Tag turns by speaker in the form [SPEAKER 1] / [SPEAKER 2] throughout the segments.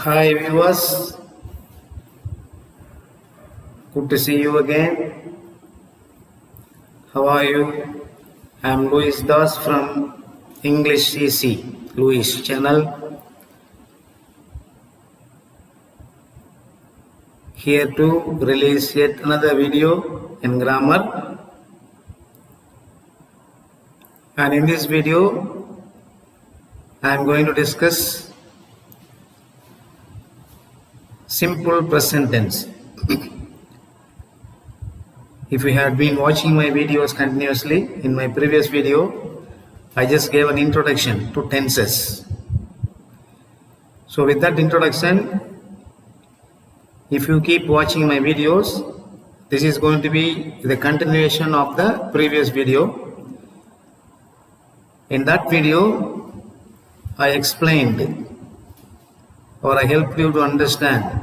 [SPEAKER 1] Hi viewers, good to see you again. How are you? I am Luis Das from English CC, Luis channel. Here to release yet another video in grammar. And in this video, I am going to discuss simple present tense. If you had been watching my videos continuously, in my previous video, I just gave an introduction to tenses. So with that introduction, if you keep watching my videos, this is going to be the continuation of the previous video. In that video, I explained or I helped you to understand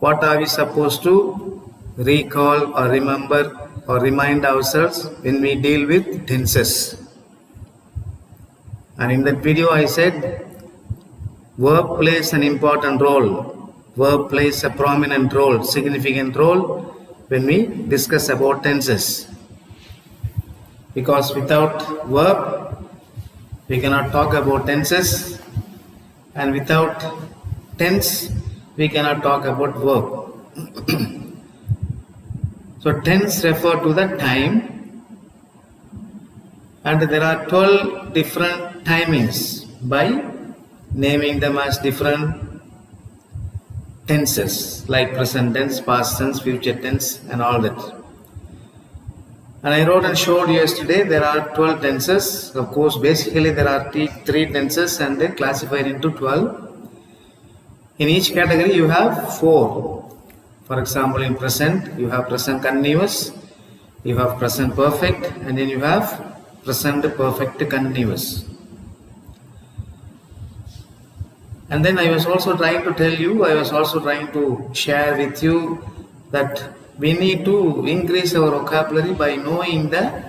[SPEAKER 1] what are we supposed to recall or remember or remind ourselves when we deal with tenses. And in that video I said verb plays an important role. Verb plays a prominent role, significant role when we discuss about tenses. Because without verb, we cannot talk about tenses, and without tense, we cannot talk about verb. So tense refer to the time, and there are 12 different timings by naming them as different tenses like present tense, past tense, future tense and all that. And I wrote and showed you yesterday there are 12 tenses. Of course, basically there are three tenses and they're classified into 12. In each category you have 4. For example, in present you have present continuous, you have present perfect, and then you have present perfect continuous. And then I was also trying to tell you, I was also trying to share with you that we need to increase our vocabulary by knowing the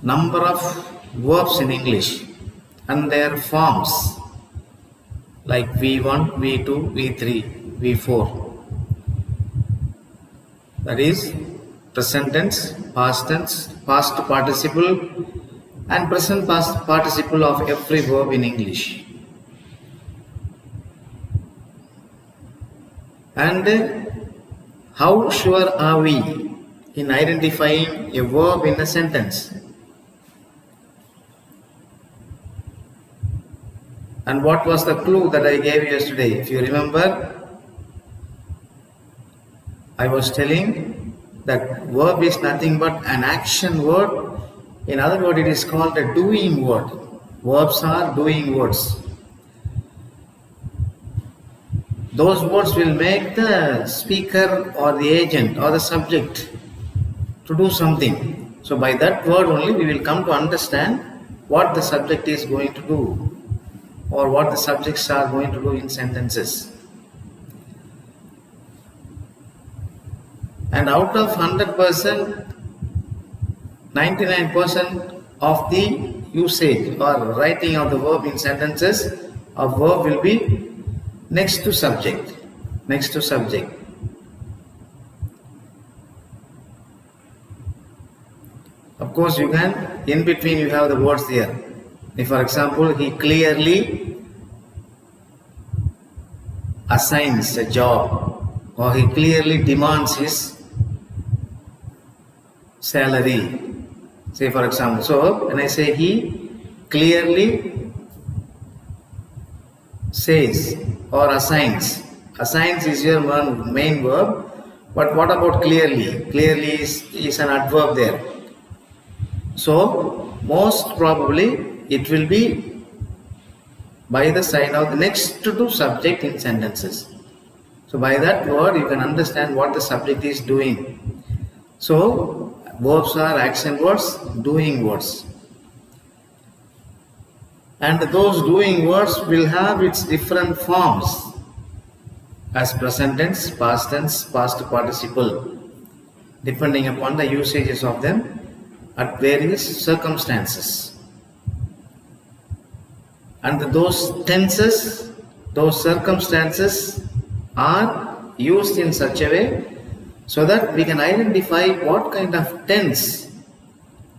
[SPEAKER 1] number of verbs in English and their forms like V1, V2, V3, V4. That is present tense, past participle and present past participle of every verb in English. And how sure are we in identifying a verb in a sentence? And what was the clue that I gave yesterday? If you remember, I was telling that verb is nothing but an action word. In other words, it is called a doing word. Verbs are doing words. Those words will make the speaker or the agent or the subject to do something. So by that word only we will come to understand what the subject is going to do or what the subjects are going to do in sentences. And out of 100%, 99% of the usage or writing of the verb in sentences, a verb will be next to subject. Of course, you can, in between you have the words there. If for example, he clearly assigns a job or he clearly demands his salary. Say for example, so when I say he clearly says or assigns is your main verb, but what about clearly? Clearly is an adverb there. So most probably it will be by the sign of the next to subject in sentences. So by that word you can understand what the subject is doing. So verbs are action words, doing words. And those doing words will have its different forms as present tense, past participle, depending upon the usages of them at various circumstances. and those tenses, those circumstances are used in such a way so that we can identify what kind of tense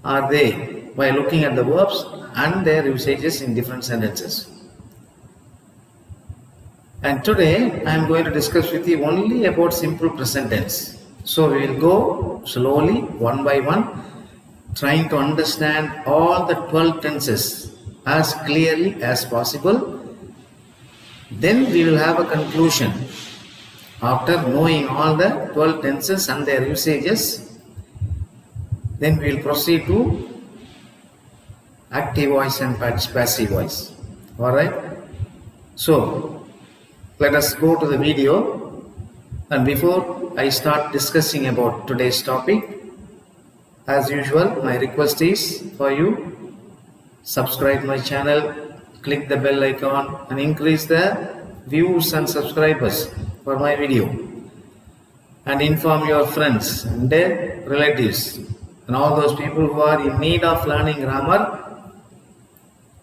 [SPEAKER 1] are they by looking at the verbs and their usages in different sentences. And today I am going to discuss with you only about simple present tense. So we will go slowly, one by one, trying to understand all the 12 tenses as clearly as possible. Then we will have a conclusion. After knowing all the 12 tenses and their usages, then we will proceed to active voice and passive voice. Alright? So, let us go to the video. And before I start discussing about today's topic, as usual, my request is for you, subscribe my channel, click the bell icon and increase the views and subscribers for my video, and inform your friends and their relatives and all those people who are in need of learning grammar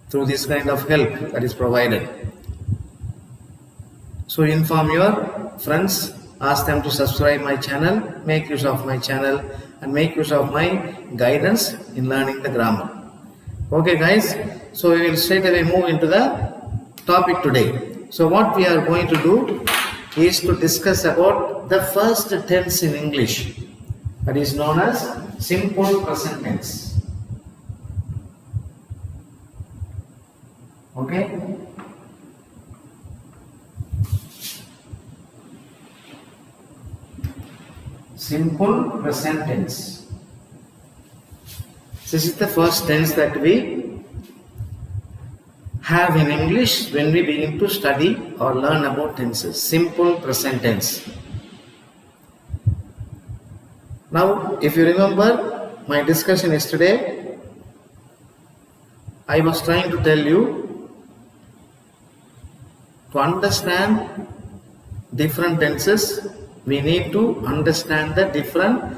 [SPEAKER 1] through this kind of help that is provided. So inform your friends, ask them to subscribe my channel, make use of my channel and make use of my guidance in learning the grammar. Okay guys, so we will straight away move into the topic today. So what we are going to do is to discuss about the first tense in English, that is known as simple present tense. Okay? Simple present tense. This is the first tense that we have in English when we begin to study or learn about tenses. Simple present tense. Now, if you remember my discussion yesterday, I was trying to tell you to understand different tenses, we need to understand the different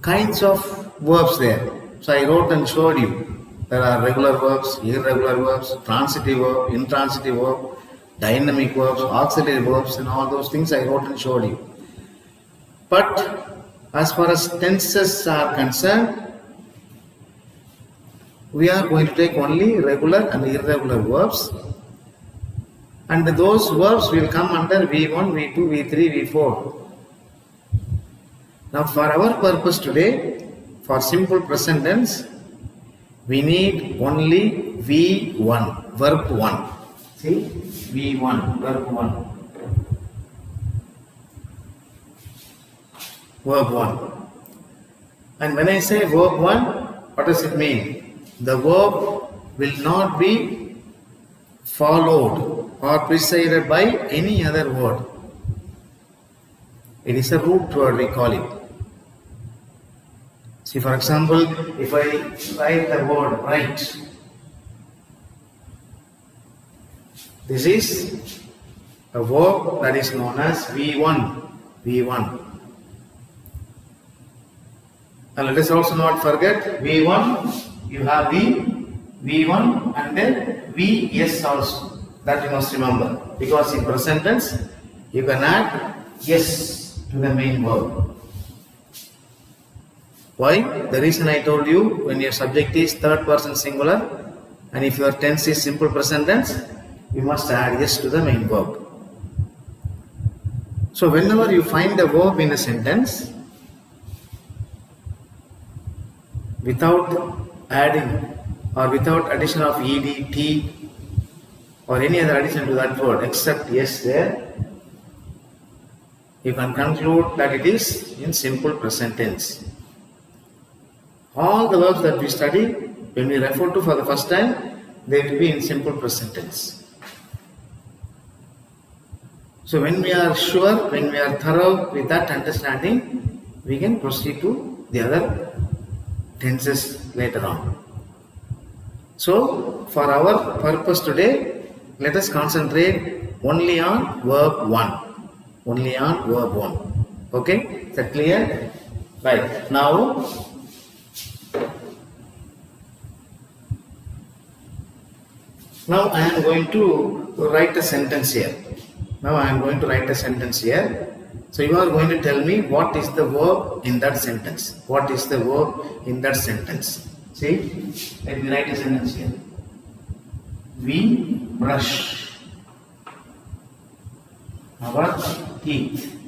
[SPEAKER 1] kinds of verbs there. So I wrote and showed you. There are regular verbs, irregular verbs, transitive verb, intransitive verb, dynamic verbs, auxiliary verbs and all those things I wrote and showed you. But as far as tenses are concerned, we are going to take only regular and irregular verbs, and those verbs will come under V1, V2, V3, V4. Now for our purpose today, for simple present tense, we need only V1, verb 1. See, V1, verb 1. Verb 1. And when I say verb 1, what does it mean? The verb will not be followed or preceded by any other word. It is a root word, we call it. See, for example, if I write the word write, this is a verb that is known as V1. V1. And let us also not forget V1, you have V1 and then VS also. That you must remember. Because in present tense, you can add yes to the main verb. Why? The reason I told you, when your subject is third person singular and if your tense is simple present tense, you must add yes to the main verb. So whenever you find a verb in a sentence, without adding or without addition of ed, t or any other addition to that word except yes there, you can conclude that it is in simple present tense. All the verbs that we study, when we refer to for the first time, they will be in simple present tense. So when we are sure, when we are thorough with that understanding, we can proceed to the other tenses later on. So for our purpose today, let us concentrate only on verb 1. Only on verb 1. Okay? Is that clear? Right. Now, Now I am going to write a sentence here. Now I am going to write a sentence here. So you are going to tell me what is the verb in that sentence. What is the verb in that sentence? See, let me write a sentence here. We brush our teeth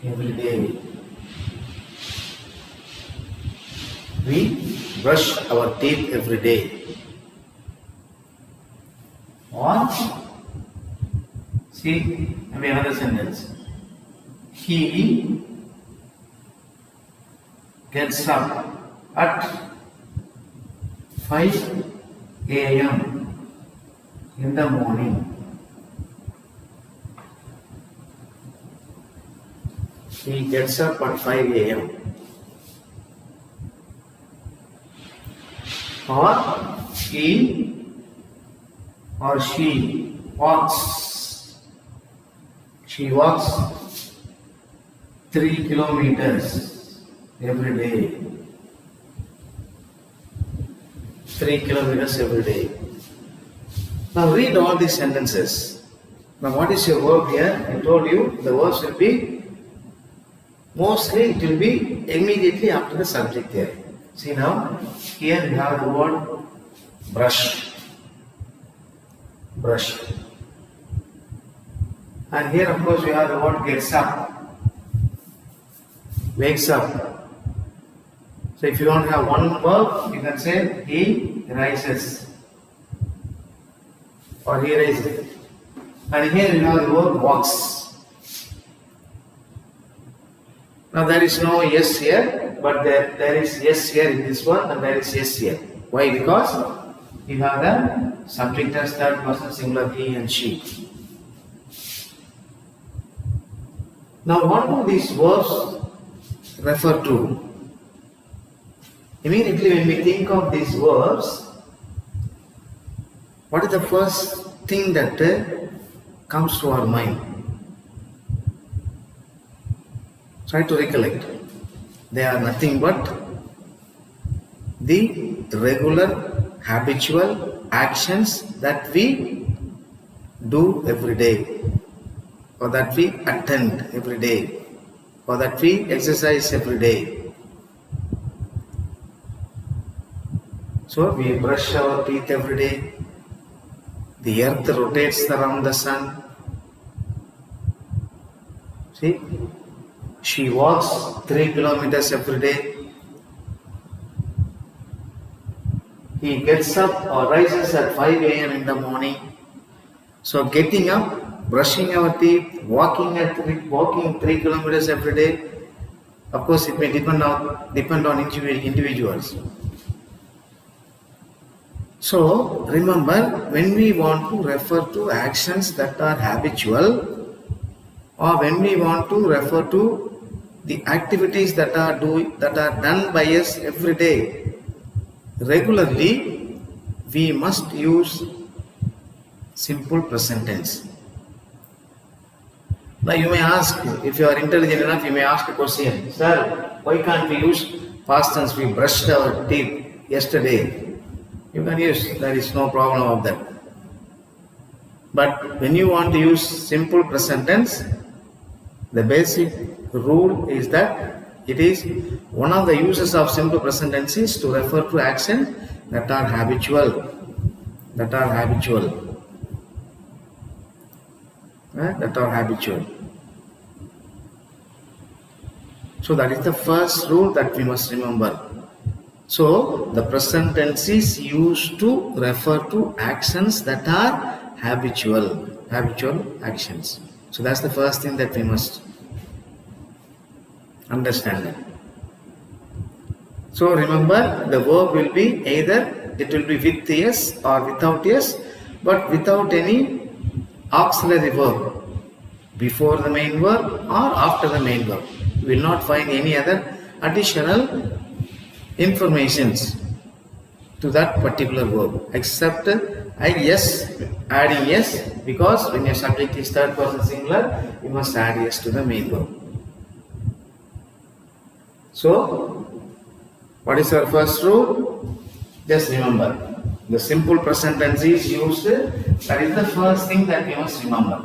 [SPEAKER 1] every day. We brush our teeth every day. Or, see, maybe another sentence. He gets up at 5 a.m. in the morning. He gets up at 5 a.m. Or he or she walks. She walks 3 kilometers every day. 3 kilometers every day. Now read all these sentences. Now what is your verb here? I told you the verbs will be mostly it will be immediately after the subject here. See now, here we have the word brush. Brush. And here of course we have the word gets up. Wakes up. So if you want to have one verb, you can say he rises. Or he rises. And here you have the word walks. Now there is no yes here, but there is yes here in this one and there is yes here. Why? Because you have the subject as third person singular he and she. Now what do these verbs refer to? Immediately when we think of these verbs, what is the first thing that comes to our mind? Try to recollect. They are nothing but the regular habitual actions that we do every day, or that we attend every day, or that we exercise every day. So we brush our teeth every day. The earth rotates around the sun. See? She walks 3 kilometers every day. He gets up or rises at 5 a.m. in the morning. So getting up, brushing our teeth, walking 3 kilometers every day. Of course, it may depend on individuals. So remember, when we want to refer to actions that are habitual, or when we want to refer to the activities that are done by us every day regularly, we must use simple present tense. Now you may ask, if you are intelligent enough, you may ask a question, sir, why can't we use past tense? We brushed our teeth yesterday. You can use, there is no problem of that. But when you want to use simple present tense, the basic rule is that it is one of the uses of simple present tense is to refer to actions that are habitual. That are habitual. So that is the first rule that we must remember. So the present tense is used to refer to actions that are habitual actions. So that's the first thing that we must understand. So remember, the verb will be either it will be with yes or without yes, but without any auxiliary verb before the main verb or after the main verb. You will not find any other additional informations to that particular verb except adding yes, because when your subject is third person singular, you must add yes to the main verb. So, what is our first rule? Just remember, The simple present tense is used. That is the first thing that you must remember.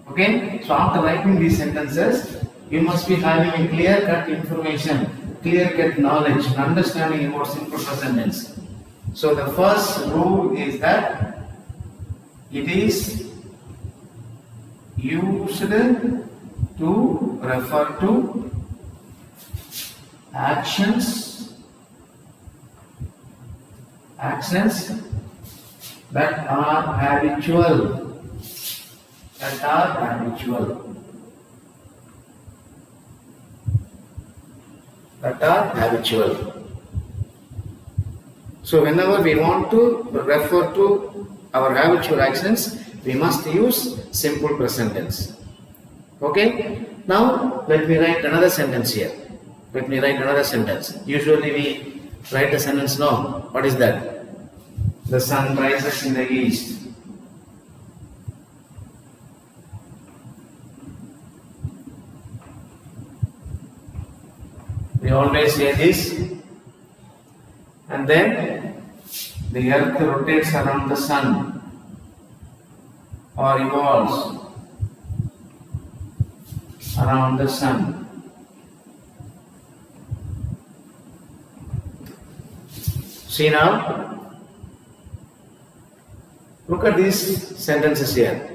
[SPEAKER 1] Okay? So after writing these sentences, you must be having a clear-cut information, clear-cut knowledge, and understanding about simple present tense. So the first rule is that it is used to refer to actions that are habitual. So whenever we want to refer to our habitual actions, we must use simple present tense. Okay? Now let me write another sentence here. Usually we write a sentence now. What is that? The sun rises in the east. We always say this. And then the earth rotates around the sun or revolves around the sun. See now, look at these sentences here.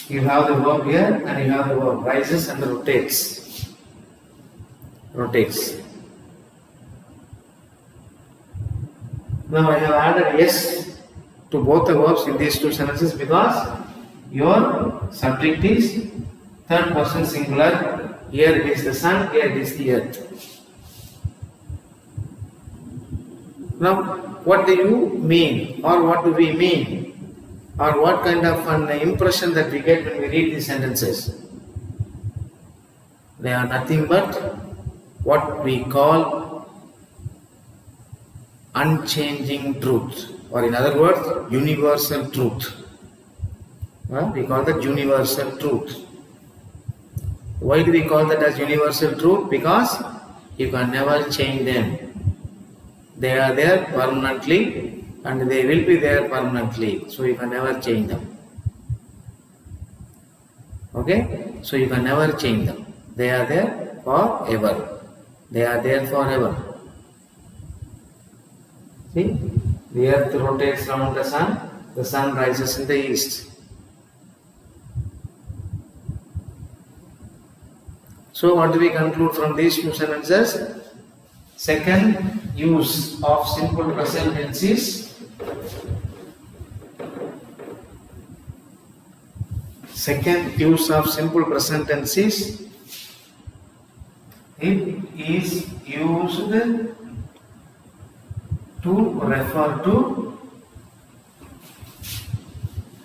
[SPEAKER 1] You have the verb here and you have the verb rises and the rotates. Now I have added yes to both the verbs in these two sentences because your subject is third person singular. Here it is the sun, here it is the earth. Now what do you mean, or what do we mean, or what kind of an impression that we get when we read these sentences? They are nothing but what we call unchanging truth, or in other words, universal truth. We call that universal truth. Why do we call that as universal truth? Because you can never change them. They are there permanently and they will be there permanently. So you can never change them. Okay? So you can never change them. They are there forever. See? The earth rotates around the sun rises in the east. So what do we conclude from these two sentences? Second use of simple present tenses. It is used to refer to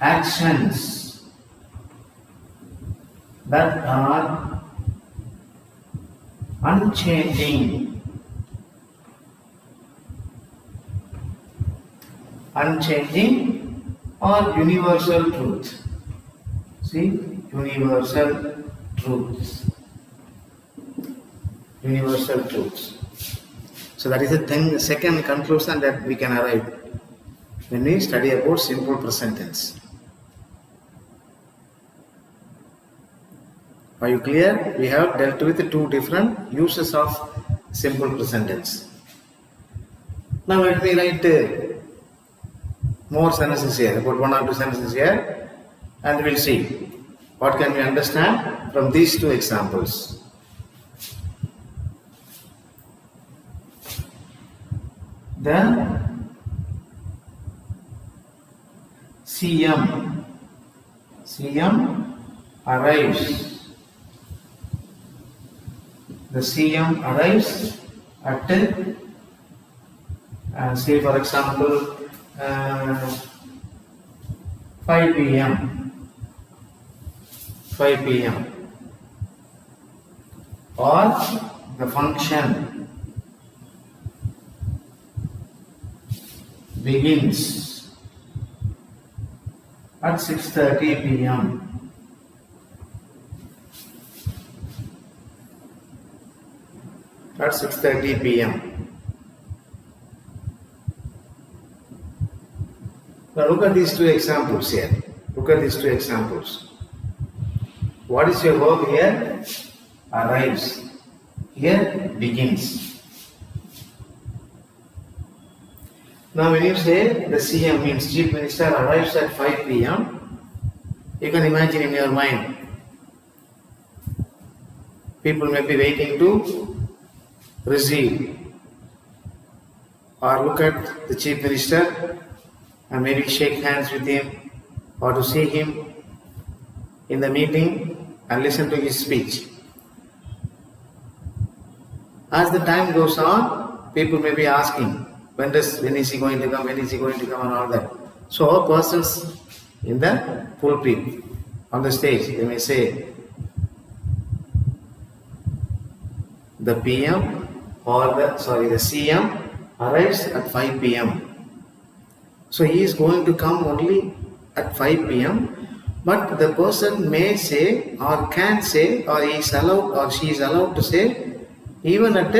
[SPEAKER 1] actions that are unchanging or universal truth. See, universal truths. So that is the second conclusion that we can arrive when we study about simple present tense. Are you clear? We have dealt with two different uses of simple present tense. Now let me write more sentences here, about one or two sentences here, and we'll see what can we understand from these two examples. The CM arrives. The CM arrives at say for example 5 p.m. or the function begins at 6:30 p.m. at 6:30 p.m. Now look at these two examples here. Look at these two examples. What is your verb here? Arrives. Here begins. Now when you say the CM means Chief Minister arrives at 5 p.m., you can imagine in your mind, people may be waiting to receive or look at the Chief Minister and maybe shake hands with him or to see him in the meeting and listen to his speech. As the time goes on, people may be asking, when is he going to come, when is he going to come and all that. So persons in the pulpit, on the stage, they may say, the CM arrives at 5 p.m. So he is going to come only at 5 p.m. But the person may say or can say or he is allowed or she is allowed to say even at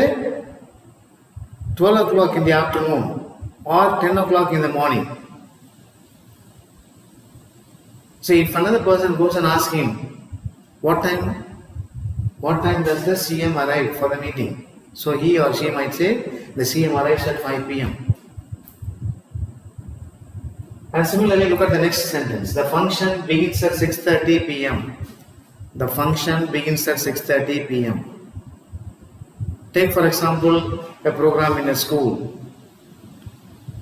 [SPEAKER 1] 12 o'clock in the afternoon or 10 o'clock in the morning. So if another person goes and asks him, what time does the CM arrive for the meeting? So he or she might say, the CM arrives at 5 p.m. And similarly, look at the next sentence. The function begins at 6:30 p.m. The function begins at 6:30 p.m. Take for example, a program in a school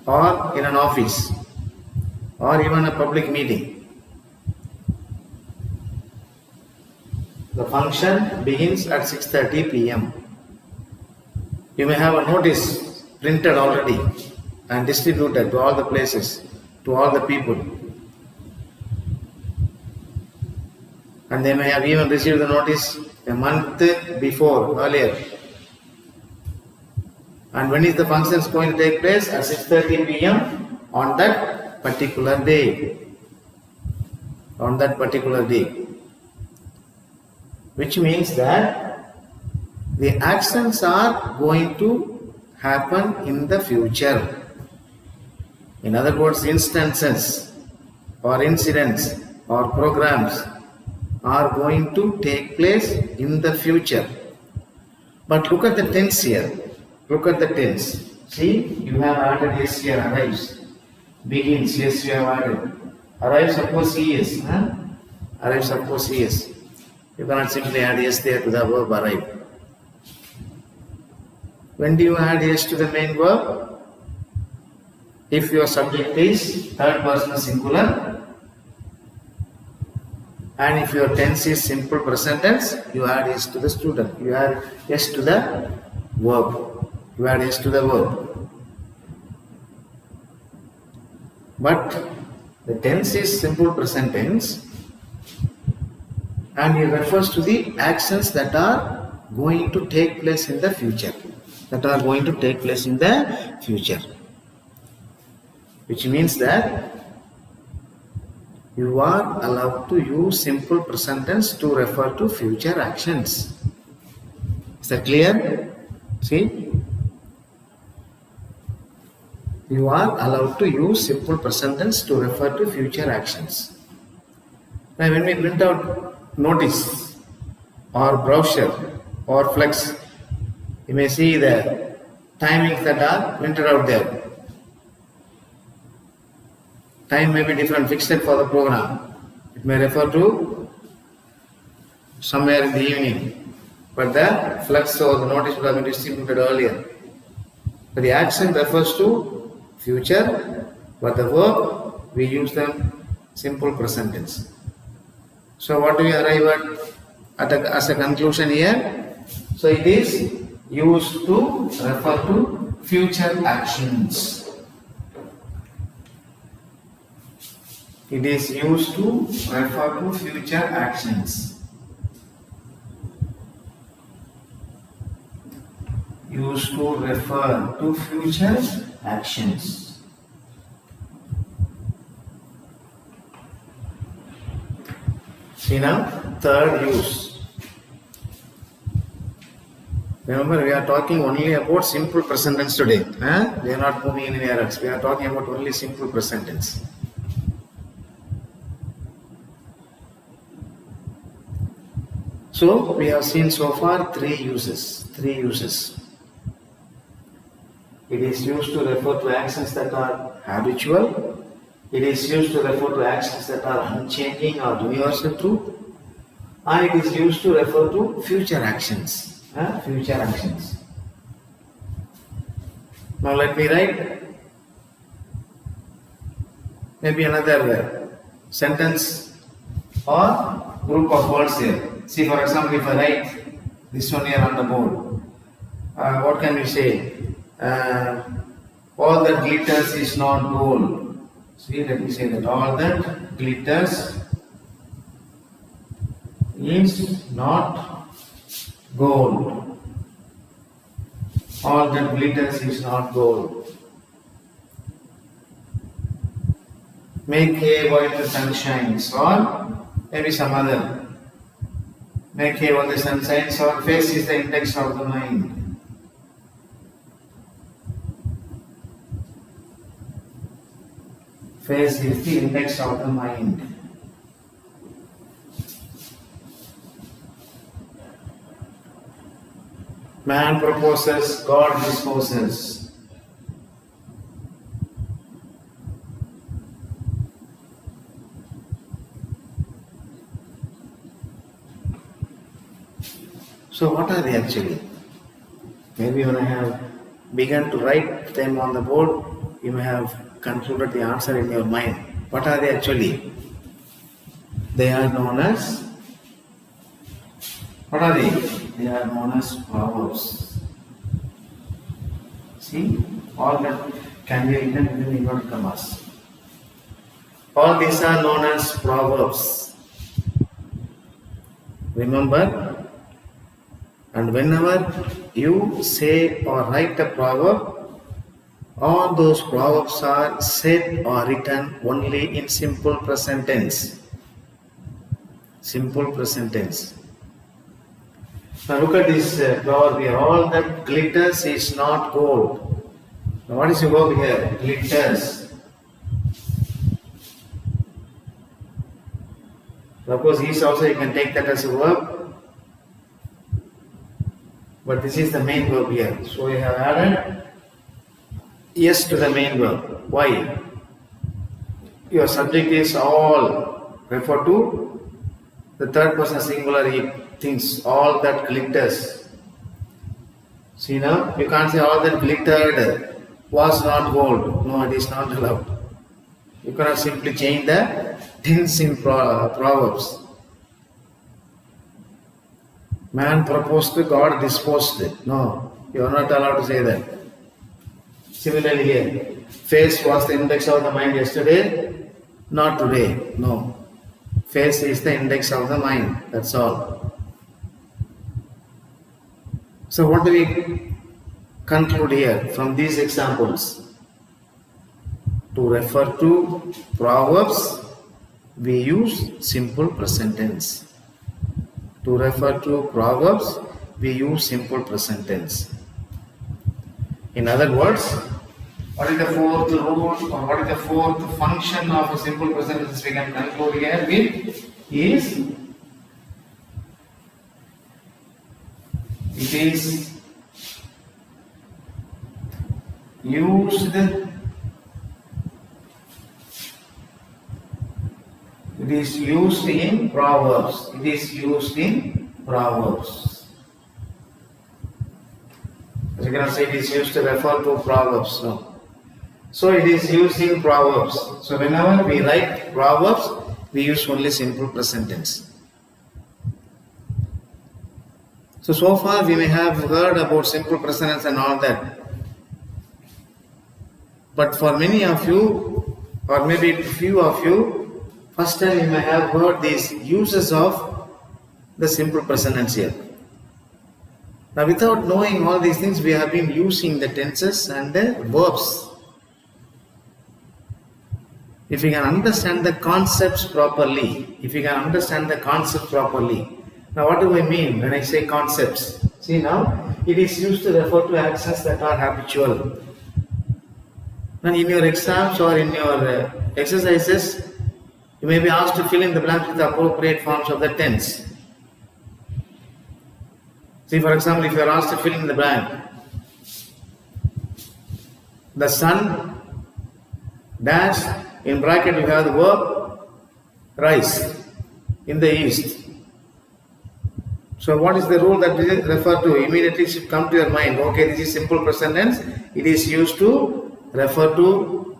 [SPEAKER 1] or in an office or even a public meeting. The function begins at 6:30 p.m. You may have a notice printed already and distributed to all the places, to all the people. And they may have even received the notice a month before, earlier. And when is the function going to take place? At 6:30 p.m. on that particular day. On that particular day. Which means that the actions are going to happen in the future. In other words, instances or incidents or programs are going to take place in the future. But look at the tense here. Look at the tense. See, you have added yes here, arrives. Begins, yes, you have added. Arrives, of course, he is. Arrives, of course, he is. You cannot simply add yes there to the verb arrive. When do you add yes to the main verb? If your subject is third person singular and if your tense is simple present tense, you add yes to the student. You add yes to the verb. You add yes to the verb. But the tense is simple present tense and it refers to the actions that are going to take place in the future. That are going to take place in the future. Which means that you are allowed to use simple present tense to refer to future actions. Is that clear? See? You are allowed to use simple present tense to refer to future actions. Now when we print out notice or brochure or flex, you may see the timings that are printed out there. Time may be different, fixed for the program. It may refer to somewhere in the evening, but the flex or the notice would have been distributed earlier. But the action refers to future, but the verb, we use them simple present tense. So what do we arrive at as a conclusion here? So it is used to refer to future actions. It is used to refer to future actions. Used to refer to future actions. See now, third use. Remember, we are talking only about simple present tense today. We are not moving anywhere else. We are talking about only simple present tense. So, we have seen so far three uses. It is used to refer to actions that are habitual. It is used to refer to actions that are unchanging or universal truth. And it is used to refer to future actions. Now let me write maybe another sentence or group of words here. See, for example, if I write this one here on the board, what can we say? All that glitters is not gold. See, let me say that all that glitters is not gold. All that glitters is not gold. Make hay while the sun shines, or maybe some other. Make hay while the sun shines, or face is the index of the mind. Face is the index of the mind. Man proposes, God disposes. So what are they actually? Maybe when I have begun to write them on the board, you may have concluded the answer in your mind. What are they actually? They are known as, what are they? They are known as proverbs. See, all that can be written within inverted commas. All these are known as proverbs. Remember, and whenever you say or write a proverb, all those proverbs are said or written only in simple present tense. Simple present tense. Now look at this verb here. All that glitters is not gold. Now what is the verb here? Glitters. Of course, is also you can take that as a verb. But this is the main verb here. So we have added yes to the main verb. Why? Your subject is all. Refer to the third person singular things. All that glitters. See now, you can't say all that glittered was not gold. No, it is not allowed. You cannot simply change the tense in Proverbs. Man proposed, God disposed. No, you are not allowed to say that. Similarly here, face was the index of the mind yesterday, not today. No, face is the index of the mind. That's all. So what do we conclude here from these examples? To refer to Proverbs, we use simple present tense. To refer to Proverbs, we use simple present tense. In other words, what is the fourth rule or what is the fourth function of a simple present tense we can conclude here with is it is used in Proverbs. It is used in Proverbs. You cannot say it is used to refer to Proverbs. No. So it is used in Proverbs. So whenever we write Proverbs, we use only simple present tense. So far we may have heard about simple present tense and all that. But for many of you, or maybe few of you, first time you may have heard these uses of the simple present tense here. Now without knowing all these things, we have been using the tenses and the verbs. If you can understand the concepts properly, now what do I mean when I say concepts? See now, it is used to refer to actions that are habitual. And in your exams or in your exercises, you may be asked to fill in the blanks with the appropriate forms of the tense. See, for example, if you are asked to fill in the blank, the sun dash, in bracket you have the verb rise in the east. So what is the rule that we refer to? Immediately should come to your mind. Okay, this is simple present tense. It is used to refer to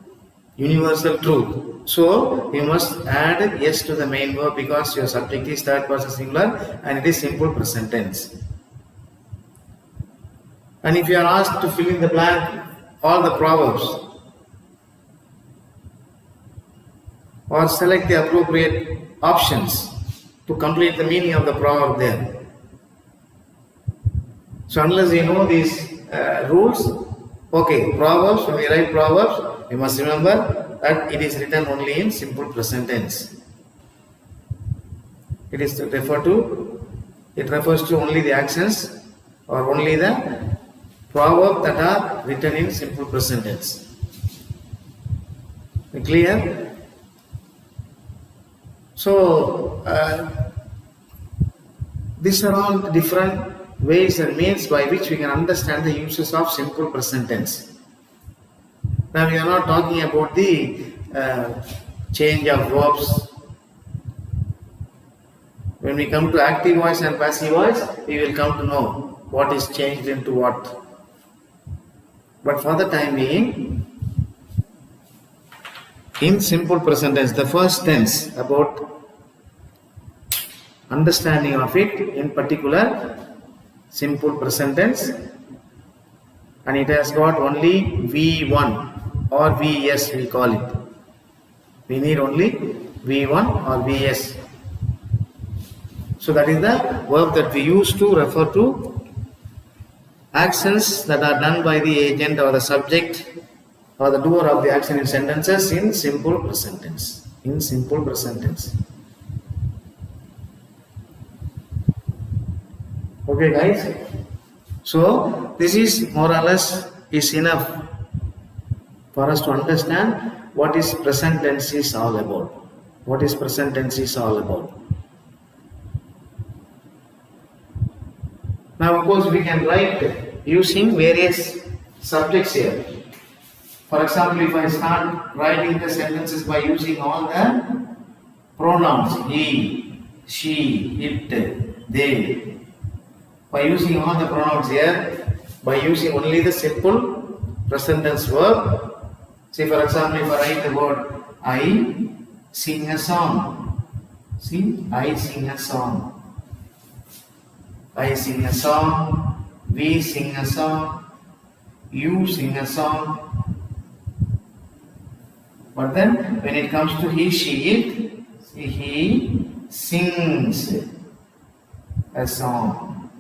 [SPEAKER 1] universal truth. So you must add yes to the main verb because your subject is third person singular and it is simple present tense. And if you are asked to fill in the blank all the proverbs or select the appropriate options to complete the meaning of the proverb there. So unless you know these rules, okay, proverbs, when we write proverbs, we must remember that it is written only in simple present tense. It refers to only the actions or only the proverbs that are written in simple present tense. Clear? So, these are all different ways and means by which we can understand the uses of simple present tense. Now, we are not talking about the change of verbs. When we come to active voice and passive voice, we will come to know what is changed into what. But for the time being, in simple present tense, the first tense about understanding of it, in particular simple present tense, and it has got only V1 or VS we call it. We need only V1 or VS. So that is the verb that we use to refer to actions that are done by the agent or the subject or the doer of the action in sentences in simple present tense. In simple present tense. Okay, guys. So this is more or less is enough for us to understand what is present tense is all about. What is present tense is all about. Now, of course, we can write using various subjects here. For example, if I start writing the sentences by using all the pronouns, he, she, it, they, by using all the pronouns here, by using only the simple present tense verb, say for example, if I write the word I sing a song, see, I sing a song. I sing a song, we sing a song, you sing a song. But then when it comes to he, she, it, see, he sings a song.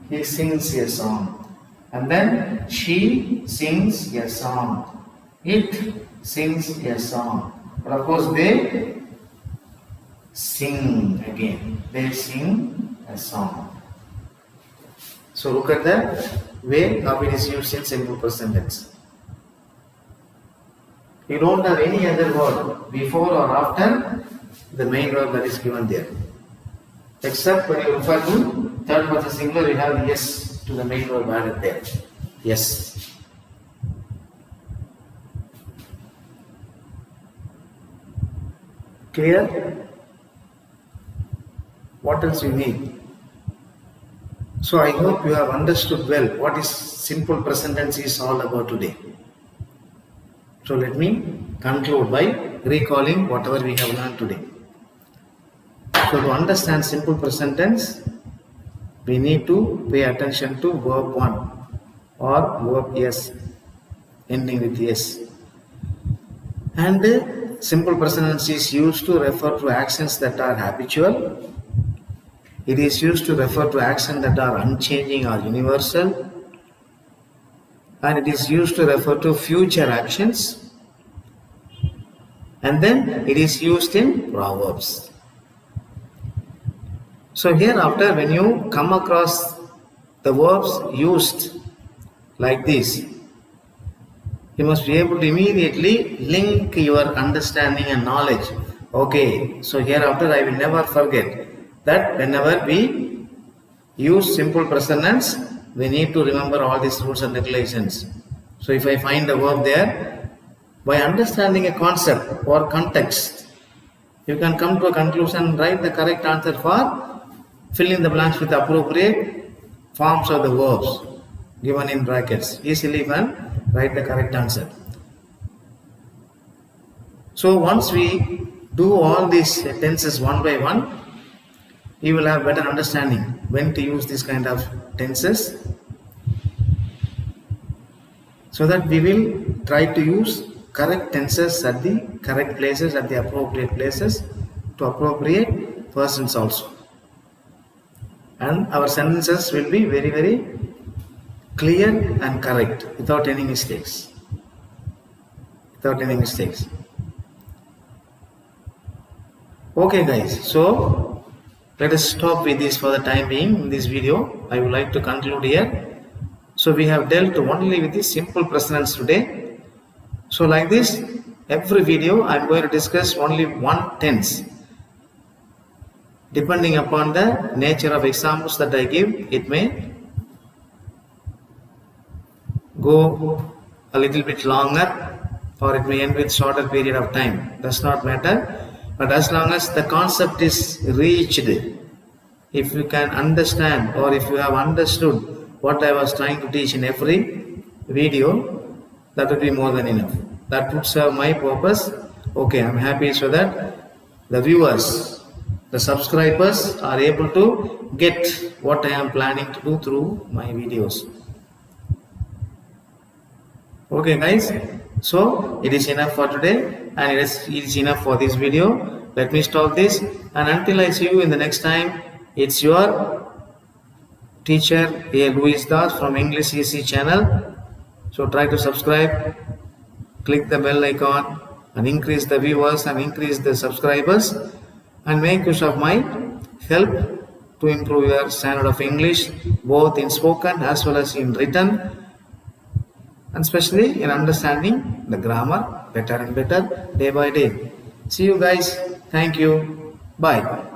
[SPEAKER 1] He sings a song. And then she sings a song. It sings a song. But of course they sing again. They sing a song. So look at the way how it is used in simple present tense. You don't have any other word before or after the main verb that is given there. Except when you refer to third person singular, you have yes to the main verb added there. Yes. Clear? What else you need? So I hope you have understood well what is simple present tense is all about today. So let me conclude by recalling whatever we have learned today. So to understand simple present tense, we need to pay attention to verb 1 or verb yes, ending with yes. And simple present tense is used to refer to actions that are habitual. It is used to refer to actions that are unchanging or universal. And it is used to refer to future actions. And then it is used in proverbs. So hereafter, when you come across the verbs used like this, you must be able to immediately link your understanding and knowledge. Okay, so hereafter I will never forget that whenever we use simple present tense, we need to remember all these rules and regulations. So if I find a verb there, by understanding a concept or context, you can come to a conclusion and write the correct answer for fill in the blanks with the appropriate forms of the verbs given in brackets. Easily you can write the correct answer. So once we do all these tenses one by one, you will have better understanding when to use this kind of tenses, so that we will try to use correct tenses at the correct places, at the appropriate places, to appropriate persons also. And our sentences will be very, very clear and correct, without any mistakes. Okay guys, so let us stop with this for the time being. In this video, I would like to conclude here. So we have dealt only with the simple present tense today. So like this, every video I am going to discuss only one tense. Depending upon the nature of examples that I give, it may go a little bit longer or it may end with shorter period of time. Does not matter. But as long as the concept is reached, if you can understand or if you have understood what I was trying to teach in every video, that would be more than enough. That would serve my purpose. Okay, I'm happy so that the viewers, the subscribers are able to get what I am planning to do through my videos. Okay guys, so it is enough for today and it is enough for this video. Let me stop this, and until I see you in the next time, it's your teacher here, Luis Das from English Easy channel. So try to subscribe, click the bell icon and increase the viewers and increase the subscribers, and make use of my help to improve your standard of English, both in spoken as well as in written, and especially in understanding the grammar better and better day by day. See you guys. Thank you. Bye.